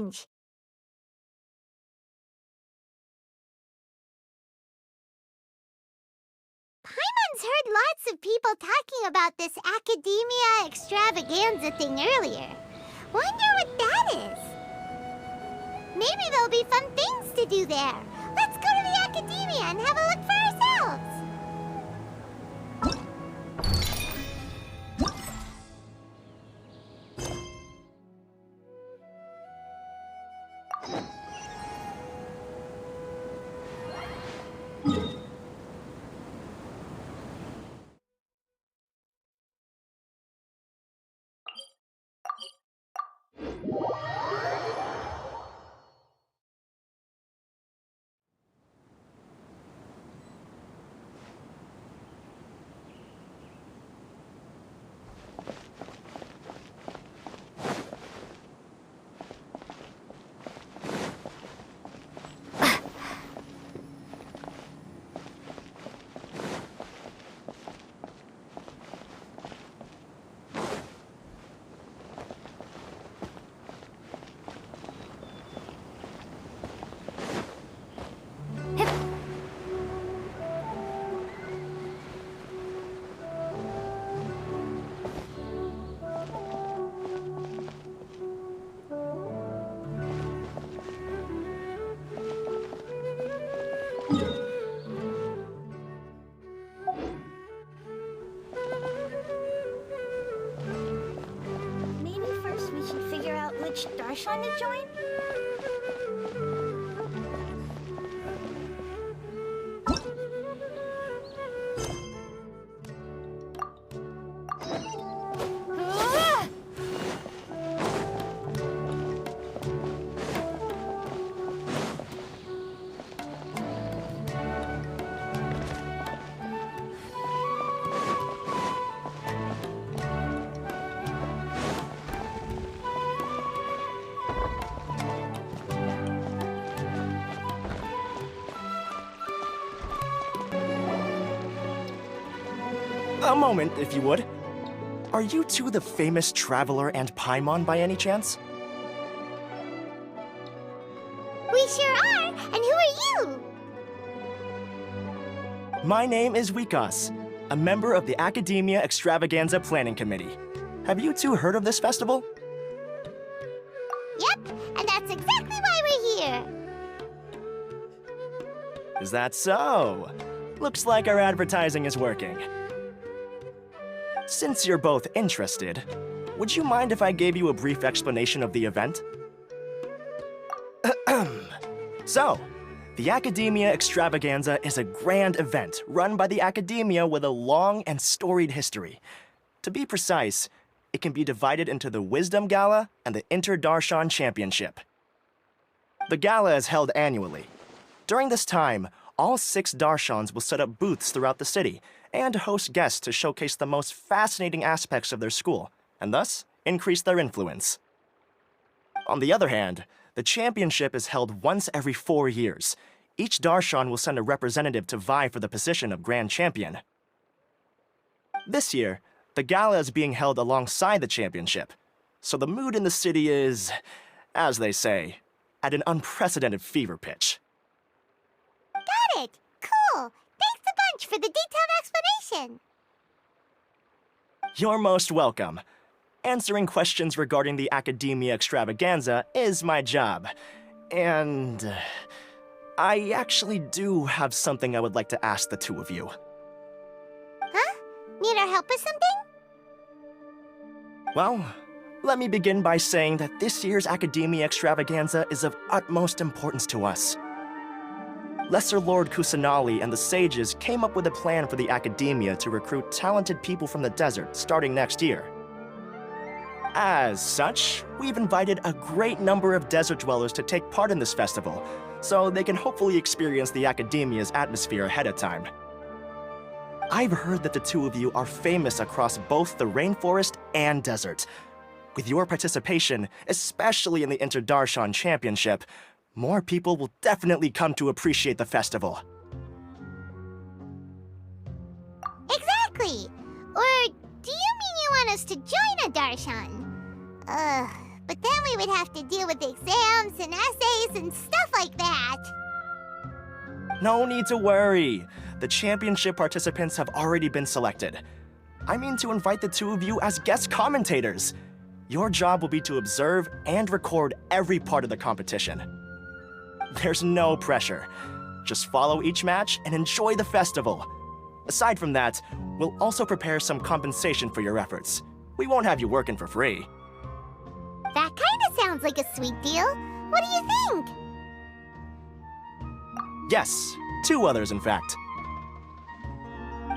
change. Paimon's heard lots of people talking about this Akademiya Extravaganza thing earlier. Wonder what that is. Maybe there'll be fun things to do there. Let's go to the Akademiya and have a look for ourselves. Maybe first we should figure out which Darshan to join? A moment, if you would. Are you two the famous Traveler and Paimon by any chance? We sure are! And who are you? My name is Wikas, a member of the Akademiya Extravaganza Planning Committee. Have you two heard of this festival? Yep, and that's exactly why we're here. Is that so? Looks like our advertising is working. Since you're both interested, would you mind if I gave you a brief explanation of the event? So, the Akademiya Extravaganza is a grand event run by the Akademiya with a long and storied history. To be precise, it can be divided into the Wisdom Gala and the Inter-Darshan Championship. The gala is held annually. During this time, all 6 Darshans will set up booths throughout the city and host guests to showcase the most fascinating aspects of their school, and thus increase their influence. On the other hand, the championship is held once every 4 years. Each Darshan will send a representative to vie for the position of Grand Champion. This year, the gala is being held alongside the championship, so the mood in the city is, as they say, at an unprecedented fever pitch. Got it! Cool! Thanks a bunch for the detailed explanation. You're most welcome. Answering questions regarding the Akademiya Extravaganza is my job. And I actually do have something I would like to ask the two of you. Huh? Need our help with something? Well, let me begin by saying that this year's Akademiya Extravaganza is of utmost importance to us. Lesser Lord Kusanali and the sages came up with a plan for the Akademiya to recruit talented people from the desert starting next year. As such, we've invited a great number of desert dwellers to take part in this festival, so they can hopefully experience the Akademiya's atmosphere ahead of time. I've heard that the two of you are famous across both the rainforest and desert. With your participation, especially in the Inter-Darshan Championship, more people will definitely come to appreciate the festival. Exactly! Or do you mean you want us to join a Darshan? But then we would have to deal with exams and essays and stuff like that. No need to worry. The championship participants have already been selected. I mean to invite the two of you as guest commentators. Your job will be to observe and record every part of the competition. There's no pressure. Just follow each match and enjoy the festival. Aside from that, we'll also prepare some compensation for your efforts. We won't have you working for free. That kinda sounds like a sweet deal. What do you think? Yes, two others in fact.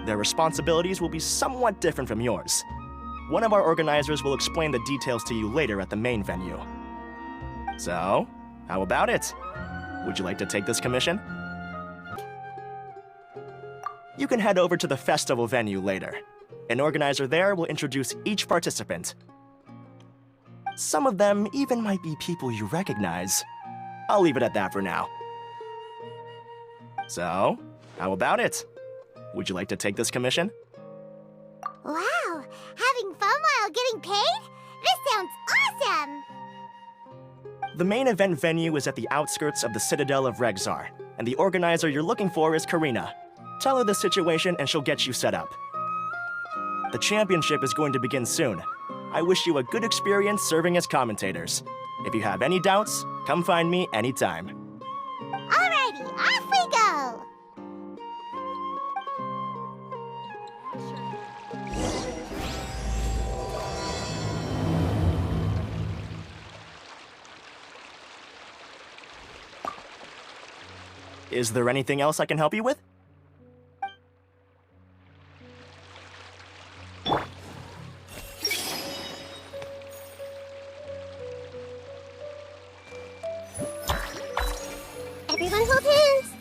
Their responsibilities will be somewhat different from yours. One of our organizers will explain the details to you later at the main venue. So, how about it? Would you like to take this commission? You can head over to the festival venue later. An organizer there will introduce each participant. Some of them even might be people you recognize. I'll leave it at that for now. So, how about it? Would you like to take this commission? Wow, having fun while getting paid? This sounds awesome! The main event venue is at the outskirts of the Citadel of Regzar, and the organizer you're looking for is Karina. Tell her the situation and she'll get you set up. The championship is going to begin soon. I wish you a good experience serving as commentators. If you have any doubts, come find me anytime. Alrighty, off we go! Is there anything else I can help you with? Everyone hold hands!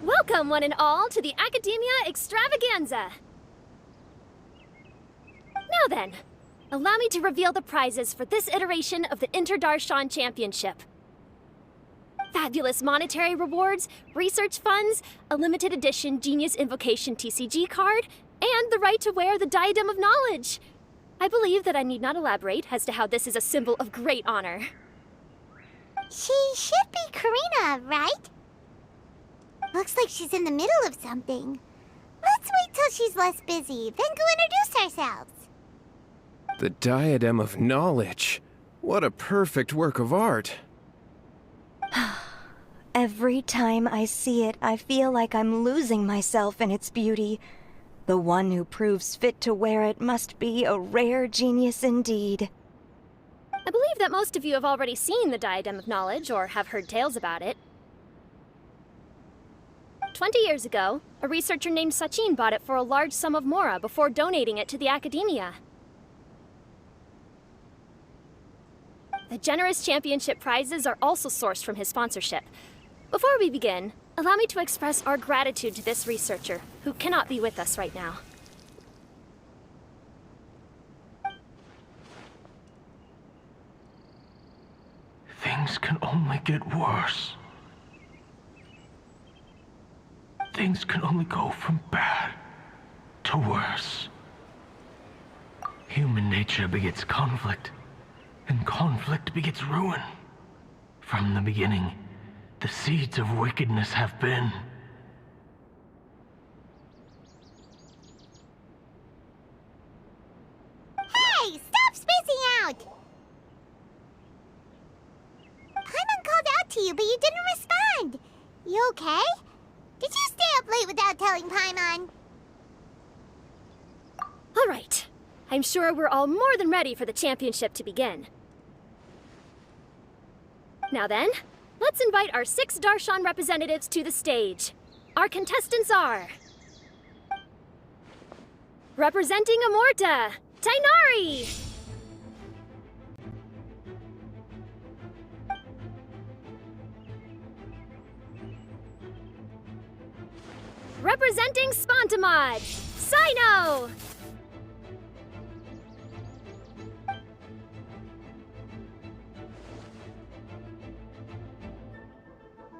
Welcome, one and all, to the Akademiya Extravaganza! Now then, allow me to reveal the prizes for this iteration of the Darshan Championship. Fabulous monetary rewards, research funds, a limited edition Genius Invocation TCG card, and the right to wear the Diadem of Knowledge. I believe that I need not elaborate as to how this is a symbol of great honor. She should be Karina, right? Looks like she's in the middle of something. Let's wait till she's less busy, then go introduce ourselves. The Diadem of Knowledge. What a perfect work of art. Every time I see it, I feel like I'm losing myself in its beauty. The one who proves fit to wear it must be a rare genius indeed. I believe that most of you have already seen the Diadem of Knowledge or have heard tales about it. 20 years ago, a researcher named Sachin bought it for a large sum of Mora before donating it to the Akademiya. The generous championship prizes are also sourced from his sponsorship. Before we begin, allow me to express our gratitude to this researcher, who cannot be with us right now. Things can only get worse. Things can only go from bad to worse. Human nature begets conflict, and conflict begets ruin. From the beginning, the seeds of wickedness have been. Hey, stop spacing out! Paimon called out to you, but you didn't respond. You okay? Did you stay up late without telling Paimon? All right. I'm sure we're all more than ready for the championship to begin. Now then, Let's invite our 6 Darshan representatives to the stage. Our contestants are... representing Amorta, Tighnari! Representing Spontamod, Cyno!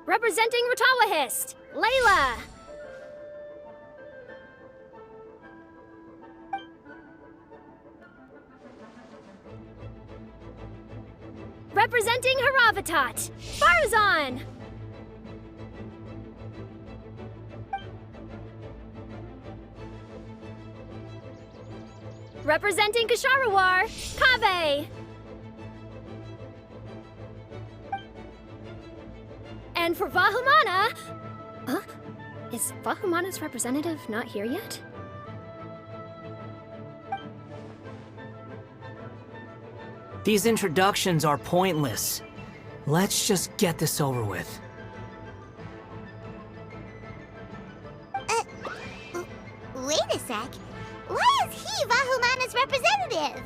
Representing Ratawahist, Layla! Representing Haravatat, Faruzan! Representing Kasharawar, Kaveh! And for Vahumana... Huh? Is Vahumana's representative not here yet? These introductions are pointless. Let's just get this over with. Wait a sec. Why is he Vahumana's representative?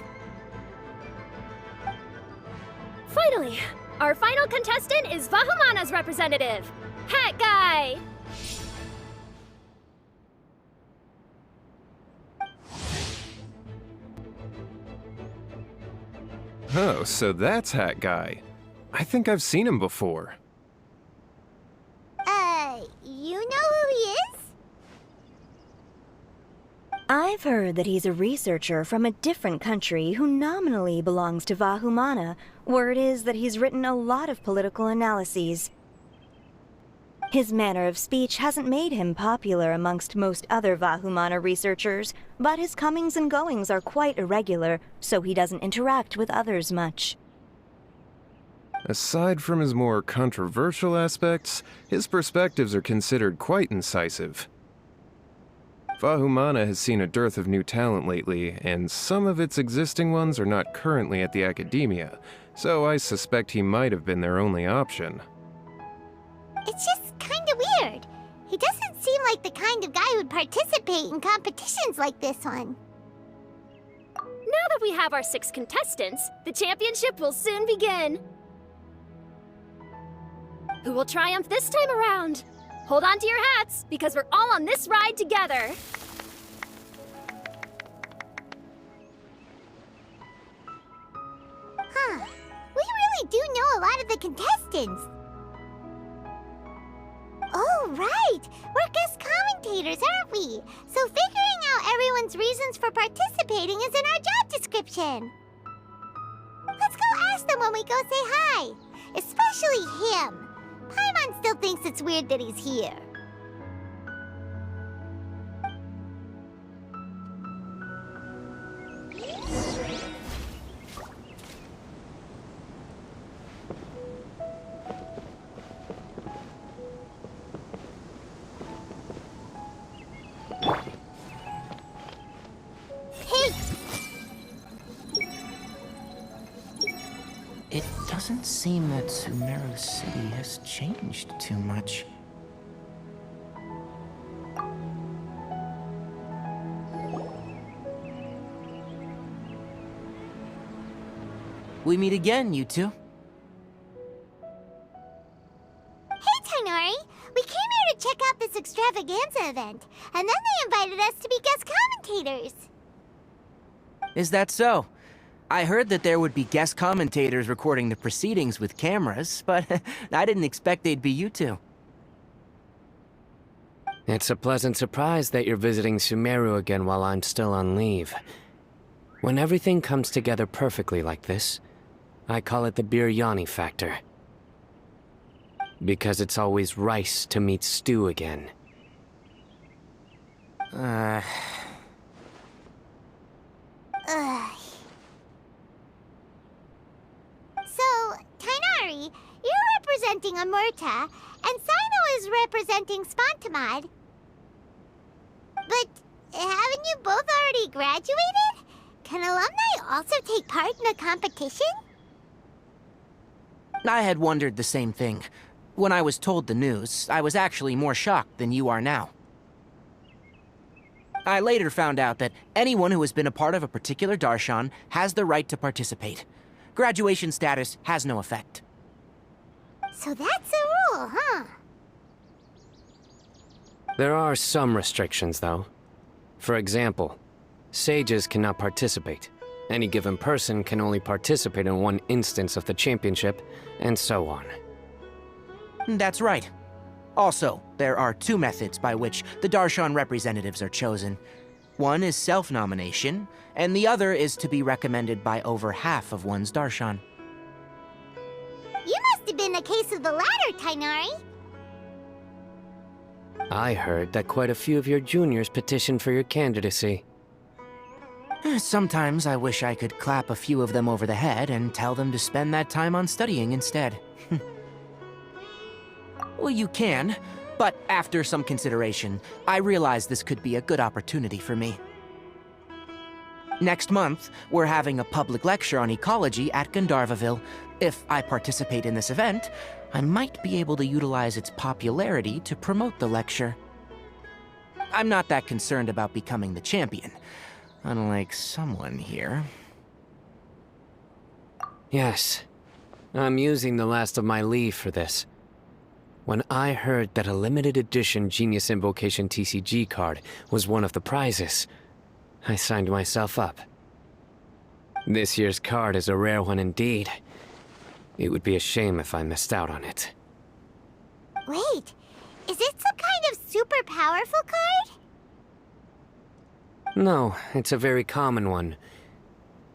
Finally, our final contestant is Vahumana's representative, Hat Guy! Oh, so that's Hat Guy. I think I've seen him before. You know who he is? I've heard that he's a researcher from a different country who nominally belongs to Vahumana. Word is that he's written a lot of political analyses. His manner of speech hasn't made him popular amongst most other Vahumana researchers, but his comings and goings are quite irregular, so he doesn't interact with others much. Aside from his more controversial aspects, his perspectives are considered quite incisive. Vahumana has seen a dearth of new talent lately, and some of its existing ones are not currently at the Akademiya, so I suspect he might have been their only option. It's just kinda weird. He doesn't seem like the kind of guy who'd participate in competitions like this one. Now that we have our 6 contestants, the championship will soon begin. Who will triumph this time around? Hold on to your hats, because we're all on this ride together. Huh. We really do know a lot of the contestants. Oh, right! We're guest commentators, aren't we? So figuring out everyone's reasons for participating is in our job description. Let's go ask them when we go say hi. Especially him. Paimon still thinks it's weird that he's here. It doesn't seem that Sumeru City has changed too much. We meet again, you two. Hey, Tighnari! We came here to check out this Extravaganza event, and then they invited us to be guest commentators. Is that so? I heard that there would be guest commentators recording the proceedings with cameras, but I didn't expect they'd be you two. It's a pleasant surprise that you're visiting Sumeru again while I'm still on leave. When everything comes together perfectly like this, I call it the biryani factor. Because it's always rice to meet stew again. Ugh. So, Tighnari, you're representing Amurta, and Cyno is representing Spontamod. But haven't you both already graduated? Can alumni also take part in a competition? I had wondered the same thing. When I was told the news, I was actually more shocked than you are now. I later found out that anyone who has been a part of a particular Darshan has the right to participate. Graduation status has no effect. So that's a rule, huh? There are some restrictions, though. For example, sages cannot participate. Any given person can only participate in one instance of the championship, and so on. That's right. Also, there are two methods by which the Darshan representatives are chosen. One is self-nomination, and the other is to be recommended by over half of one's Darshan. You must have been a case of the latter, Tighnari. I heard that quite a few of your juniors petitioned for your candidacy. Sometimes I wish I could clap a few of them over the head and tell them to spend that time on studying instead. Well, you can, but after some consideration, I realized this could be a good opportunity for me. Next month, we're having a public lecture on ecology at Gandharvaville. If I participate in this event, I might be able to utilize its popularity to promote the lecture. I'm not that concerned about becoming the champion, unlike someone here. Yes, I'm using the last of my leave for this. When I heard that a limited edition Genius Invocation TCG card was one of the prizes, I signed myself up. This year's card is a rare one indeed. It would be a shame if I missed out on it. Wait, is it some kind of super powerful card? No, it's a very common one.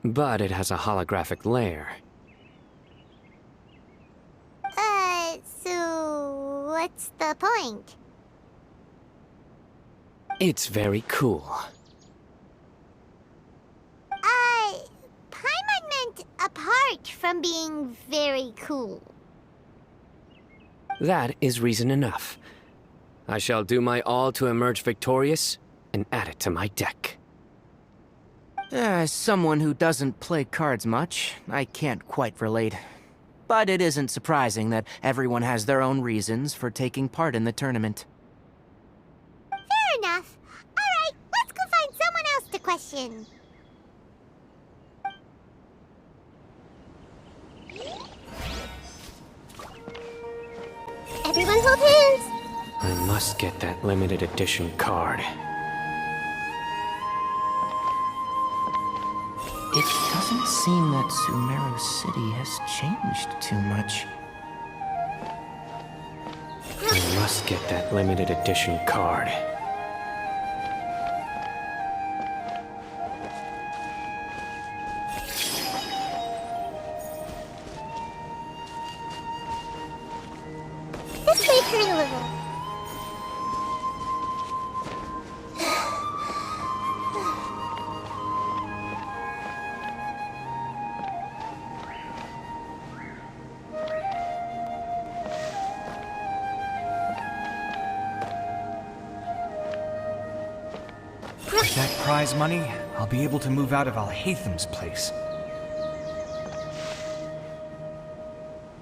But it has a holographic layer. So what's the point? It's very cool. Paimon meant apart from being very cool. That is reason enough. I shall do my all to emerge victorious and add it to my deck. As someone who doesn't play cards much, I can't quite relate. But it isn't surprising that everyone has their own reasons for taking part in the tournament. Fair enough. Alright, let's go find someone else to question. Everyone hold hands! I must get that limited edition card. It doesn't seem that Sumeru City has changed too much. I must get that limited edition card. This may hurt a little. With that prize money, I'll be able to move out of Alhatham's place.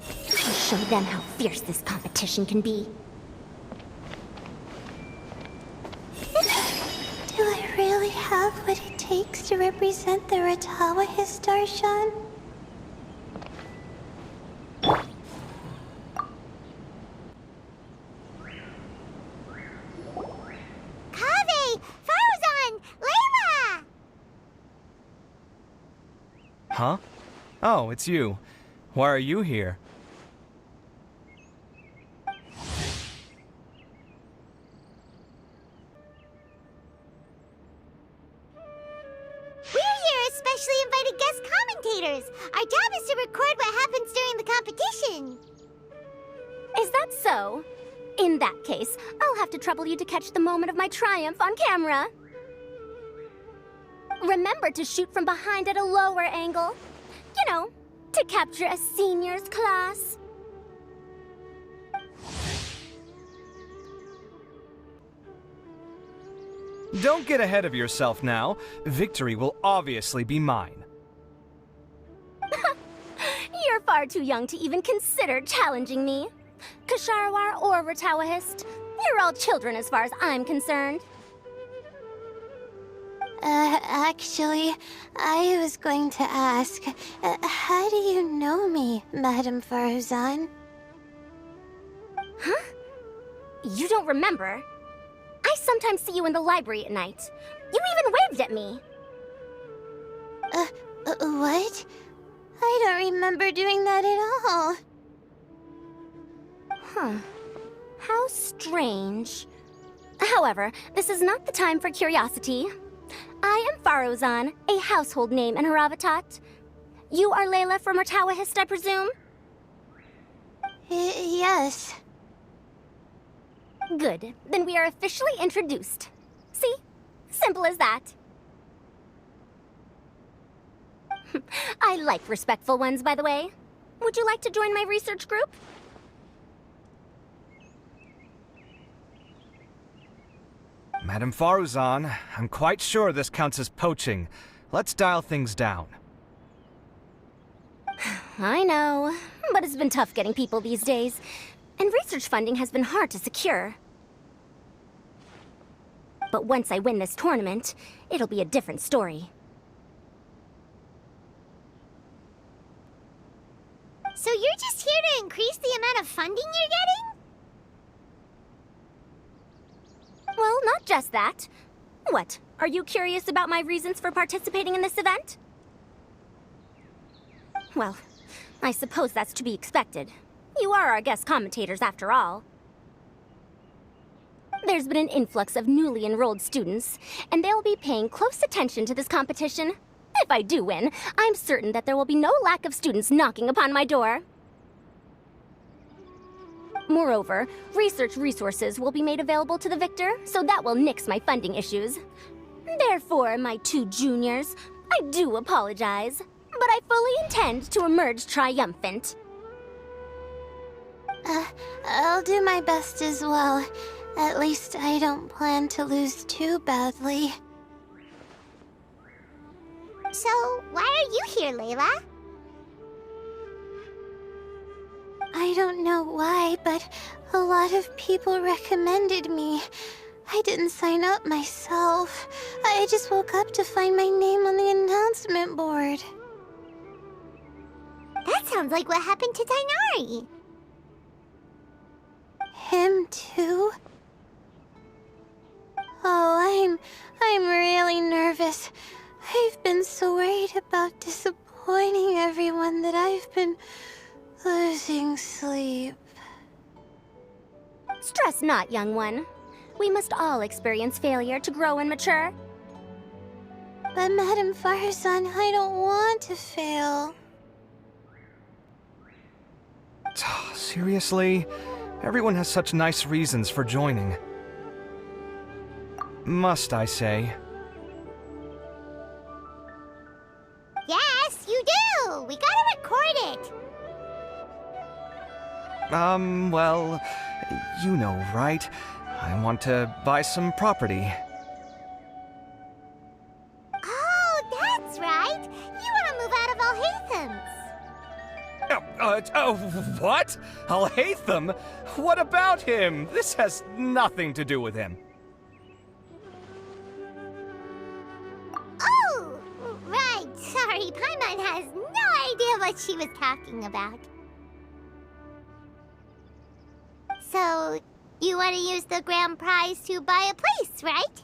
I'll show them how fierce this competition can be. Do I really have what it takes to represent the Ratawa Darshan? Kaveh! Faruzan! Layla! Huh? Oh, it's you. Why are you here? We're here as specially invited guest commentators. Our job is to record what happens during the competition. Is that so? In that case, I'll have to trouble you to catch the moment of my triumph on camera. Remember to shoot from behind at a lower angle. You know, to capture a seniors class. Don't get ahead of yourself now. Victory will obviously be mine. You're far far too young to even consider challenging me. Kasharawar or Ratawahist, you're all children as far as I'm concerned. Actually, I was going to ask, how do you know me, Madame Faruzan? Huh? You don't remember? I sometimes see you in the library at night. You even waved at me. What? I don't remember doing that at all. Huh. How strange. However, this is not the time for curiosity. I am Faruzan, a household name in Haravatat. You are Layla from Ratawahist, I presume? Yes. Good. Then we are officially introduced. See? Simple as that. I like respectful ones, by the way. Would you like to join my research group? Madame Faruzan, I'm quite sure this counts as poaching. Let's dial things down. I know, but it's been tough getting people these days. And research funding has been hard to secure. But once I win this tournament, it'll be a different story. So you're just here to increase the amount of funding you're getting? Well, not just that. What, are you curious about my reasons for participating in this event? Well, I suppose that's to be expected. You are our guest commentators, after all. There's been an influx of newly enrolled students, and they'll be paying close attention to this competition. If I do win, I'm certain that there will be no lack of students knocking upon my door. Moreover, research resources will be made available to the victor, so that will nix my funding issues. Therefore, my two juniors, I do apologize, but I fully intend to emerge triumphant. I'll do my best as well. At least I don't plan to lose too badly. So, why are you here, Layla? I don't know why, but a lot of people recommended me. I didn't sign up myself. I just woke up to find my name on the announcement board. That sounds like what happened to Tighnari. Him too? Oh, I'm really nervous. I've been so worried about disappointing everyone that I've been losing sleep. Stress not, young one. We must all experience failure to grow and mature. But Madame Faruzan, I don't want to fail. Seriously? Everyone has such nice reasons for joining. Must I say? Yes, you do! We gotta record it! Well, you know, right? I want to buy some property. Oh, that's right! You wanna move out of Alhaitham's! What? Alhaitham? What about him? This has nothing to do with him. Oh! Right, sorry, Paimon has no idea what she was talking about. So, you want to use the grand prize to buy a place, right?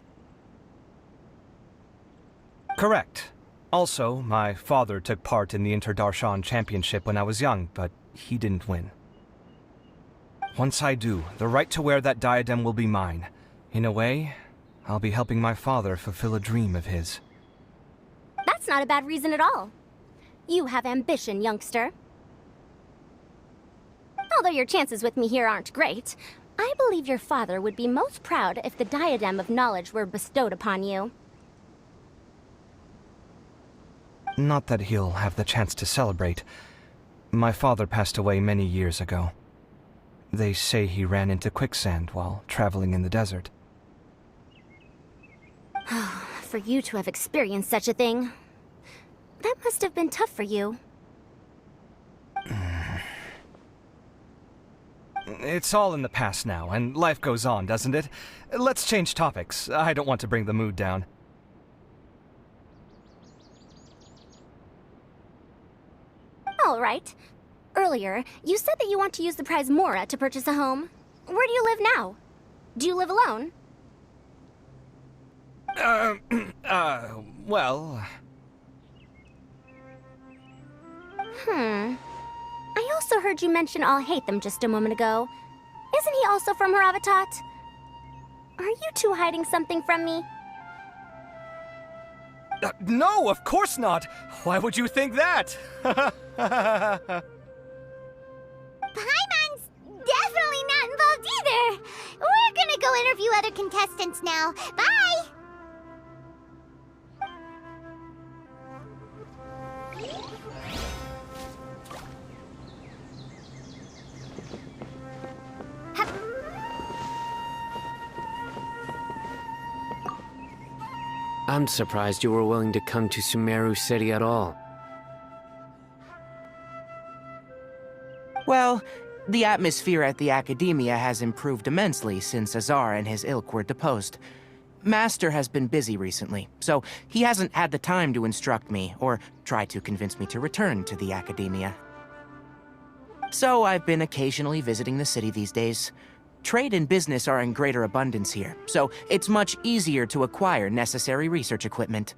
Correct. Also, my father took part in the Darshan championship when I was young, but he didn't win. Once I do, the right to wear that diadem will be mine. In a way, I'll be helping my father fulfill a dream of his. That's not a bad reason at all. You have ambition, youngster. Although your chances with me here aren't great, I believe your father would be most proud if the diadem of knowledge were bestowed upon you. Not that he'll have the chance to celebrate. My father passed away many years ago. They say he ran into quicksand while traveling in the desert. For you to have experienced such a thing, that must have been tough for you. It's all in the past now, and life goes on, doesn't it? Let's change topics. I don't want to bring the mood down. All right. Earlier, you said that you want to use the prize Mora to purchase a home. Where do you live now? Do you live alone? Well... I also heard you mention I'll hate them just a moment ago. Isn't he also from Haravatat? Are you two hiding something from me? No, of course not! Why would you think that? Paimon's definitely not involved either! We're gonna go interview other contestants now. Bye! I'm surprised you were willing to come to Sumeru City at all. Well, the atmosphere at the Akademiya has improved immensely since Azar and his ilk were deposed. Master has been busy recently, so he hasn't had the time to instruct me or try to convince me to return to the Akademiya. So I've been occasionally visiting the city these days. Trade and business are in greater abundance here, so it's much easier to acquire necessary research equipment.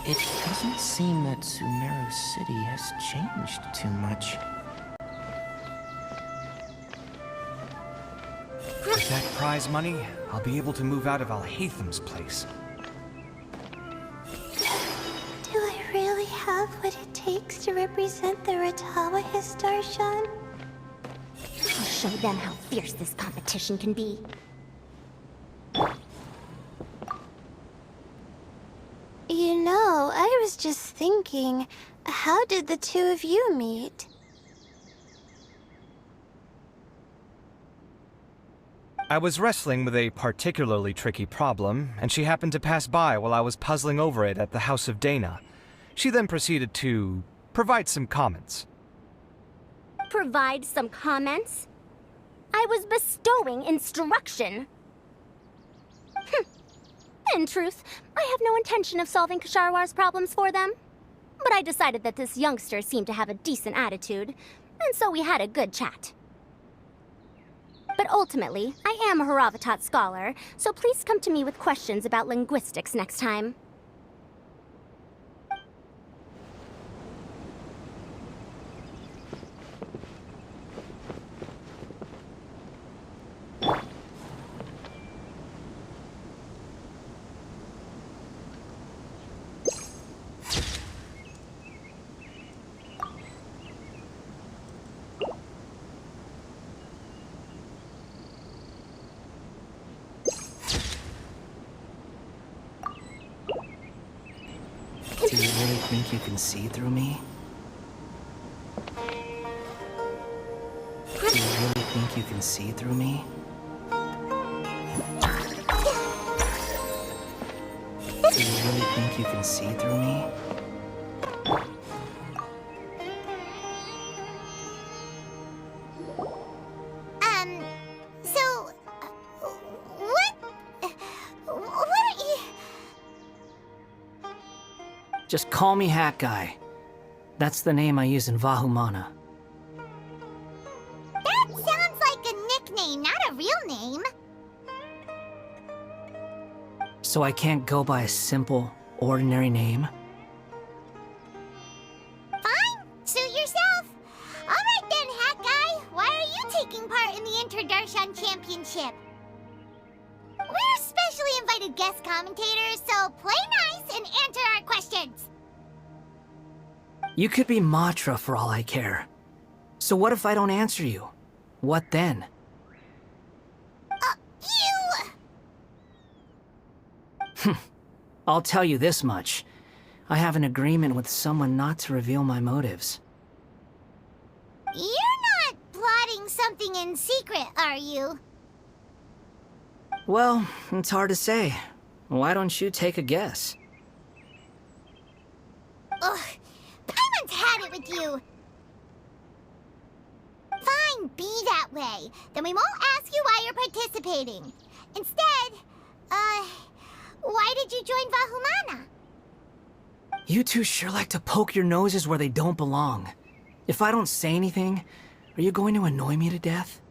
It doesn't seem that Sumeru City has changed too much. With that prize money, I'll be able to move out of Alhaitham's place. Do I really have what it takes to represent the Ratawa Darshan? I'll show them how fierce this competition can be. You know, I was just thinking, how did the two of you meet? I was wrestling with a particularly tricky problem, and she happened to pass by while I was puzzling over it at the House of Dana. She then proceeded to provide some comments. Provide some comments? I was bestowing instruction. In truth, I have no intention of solving Ksharwar's problems for them. But I decided that this youngster seemed to have a decent attitude, and so we had a good chat. But ultimately, I am a Haravatat scholar, so please come to me with questions about linguistics next time. Do you really think you can see through me? Do you really think you can see through me? Do you really think you can see through me? What are you... Just call me Hat Guy. That's the name I use in Vahumana. That sounds like a nickname, not a real name. So I can't go by a simple, ordinary name? Fine, suit yourself. All right then, Hat Guy. Why are you taking part in the Darshan Championship? We're specially invited guest commentators, so play nice and answer our questions. You could be Matra for all I care. So what if I don't answer you? What then? I'll tell you this much. I have an agreement with someone not to reveal my motives. You're not plotting something in secret, are you? Well, it's hard to say. Why don't you take a guess? Ugh, Paimon's had it with you. Fine, be that way. Then we won't ask you why you're participating. Instead, why did you join Vahumana? You two sure like to poke your noses where they don't belong. If I don't say anything, are you going to annoy me to death?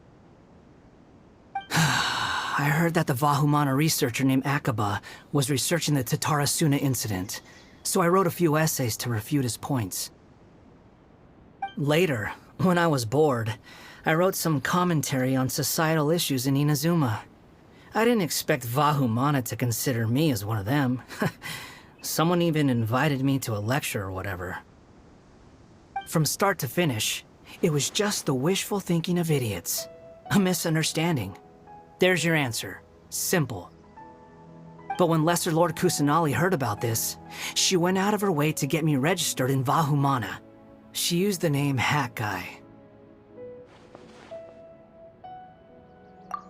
I heard that the Vahumana researcher named Akaba was researching the Tatarasuna incident, so I wrote a few essays to refute his points. Later, when I was bored, I wrote some commentary on societal issues in Inazuma. I didn't expect Vahumana to consider me as one of them. Someone even invited me to a lecture or whatever. From start to finish, it was just the wishful thinking of idiots. A misunderstanding. There's your answer. Simple. But when Lesser Lord Kusanali heard about this, she went out of her way to get me registered in Vahumana. She used the name Hat Guy.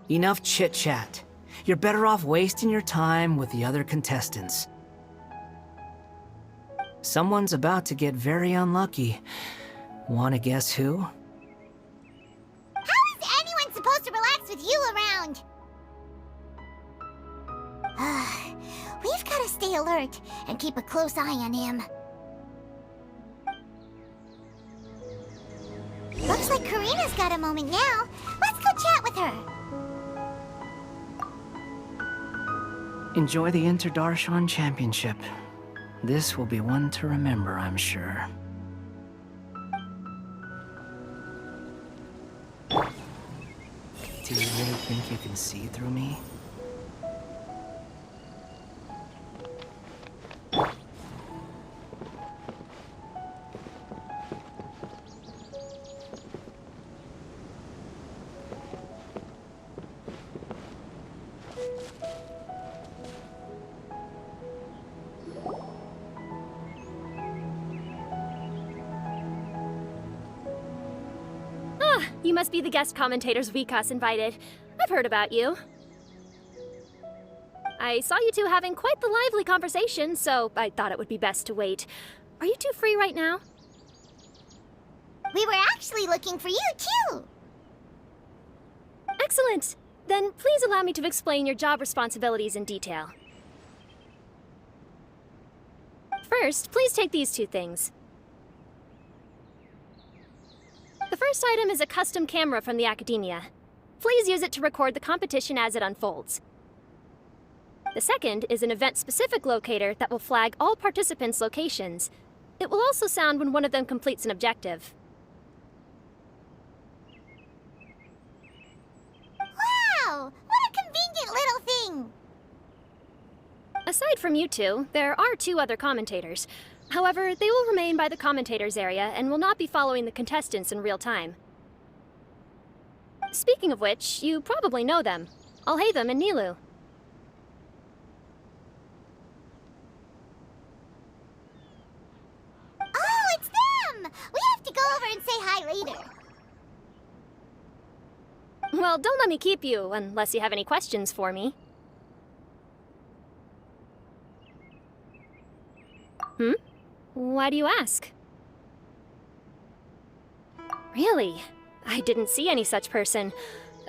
Enough chit-chat. You're better off wasting your time with the other contestants. Someone's about to get very unlucky. Wanna guess who? How is anyone supposed to relax with you around? We've got to stay alert and keep a close eye on him. Looks like Karina's got a moment now. Let's go chat with her. Enjoy the Inter-Darshan Championship. This will be one to remember, I'm sure. Do you really think you can see through me? You must be the guest commentators Vikas invited. I've heard about you. I saw you two having quite the lively conversation, so I thought it would be best to wait. Are you two free right now? We were actually looking for you, too. Excellent. Then please allow me to explain your job responsibilities in detail. First, please take these two things. The first item is a custom camera from the Akademiya. Please use it to record the competition as it unfolds. The second is an event-specific locator that will flag all participants' locations. It will also sound when one of them completes an objective. Wow! What a convenient little thing! Aside from you two, there are two other commentators. However, they will remain by the commentators area and will not be following the contestants in real time. Speaking of which, you probably know them. Alhaitham and Nilu. Oh, it's them! We have to go over and say hi later. Well, don't let me keep you, unless you have any questions for me. Why do you ask? Really? I didn't see any such person.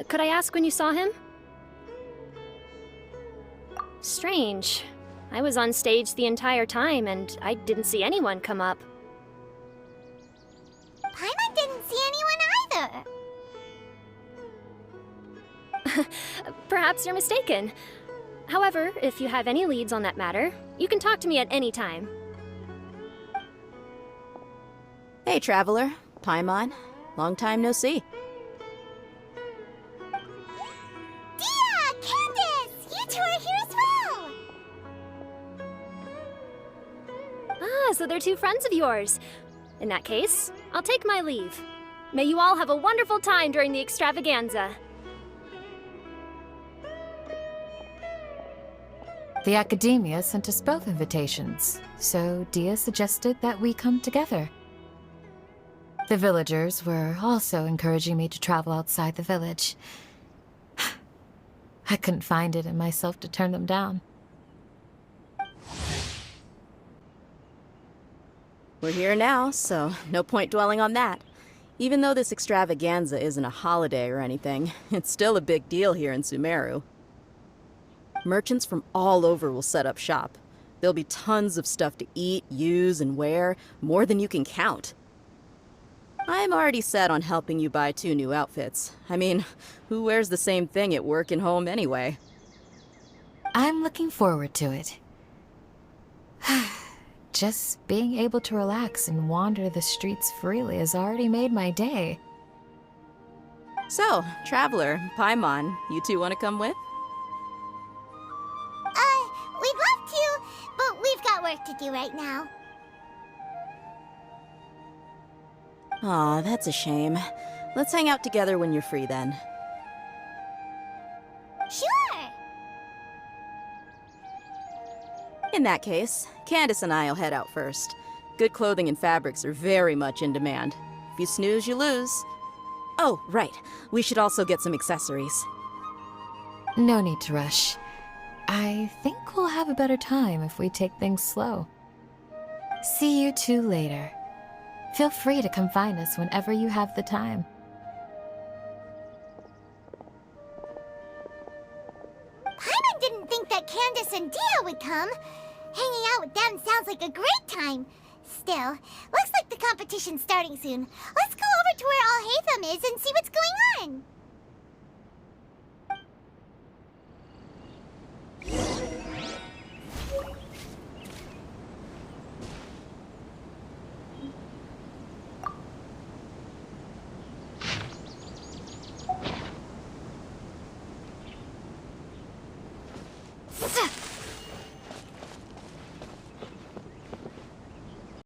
Could I ask when you saw him? Strange. I was on stage the entire time, and I didn't see anyone come up. Paimon didn't see anyone either. Perhaps you're mistaken. However, if you have any leads on that matter, you can talk to me at any time. Hey, Traveler. Paimon. Long time no see. Dia! Candace! You two are here as well! Ah, so they're two friends of yours. In that case, I'll take my leave. May you all have a wonderful time during the Extravaganza. The Akademiya sent us both invitations, so Dia suggested that we come together. The villagers were also encouraging me to travel outside the village. I couldn't find it in myself to turn them down. we're here now, so no point dwelling on that. Even though this extravaganza isn't a holiday or anything, it's still a big deal here in Sumeru. Merchants from all over will set up shop. There'll be tons of stuff to eat, use, and wear, more than you can count. I'm already set on helping you buy 2 new outfits. I mean, who wears the same thing at work and home anyway? I'm looking forward to it. Just being able to relax and wander the streets freely has already made my day. So, Traveler, Paimon, you two want to come with? We'd love to, but we've got work to do right now. Aw, that's a shame. Let's hang out together when you're free then. Sure! In that case, Candace and I'll head out first. Good clothing and fabrics are very much in demand. If you snooze, you lose. Oh, right. We should also get some accessories. No need to rush. I think we'll have a better time if we take things slow. See you two later. Feel free to come find us whenever you have the time. Paimon didn't think that Candace and Dia would come. Hanging out with them sounds like a great time. Still, looks like the competition's starting soon. Let's go over to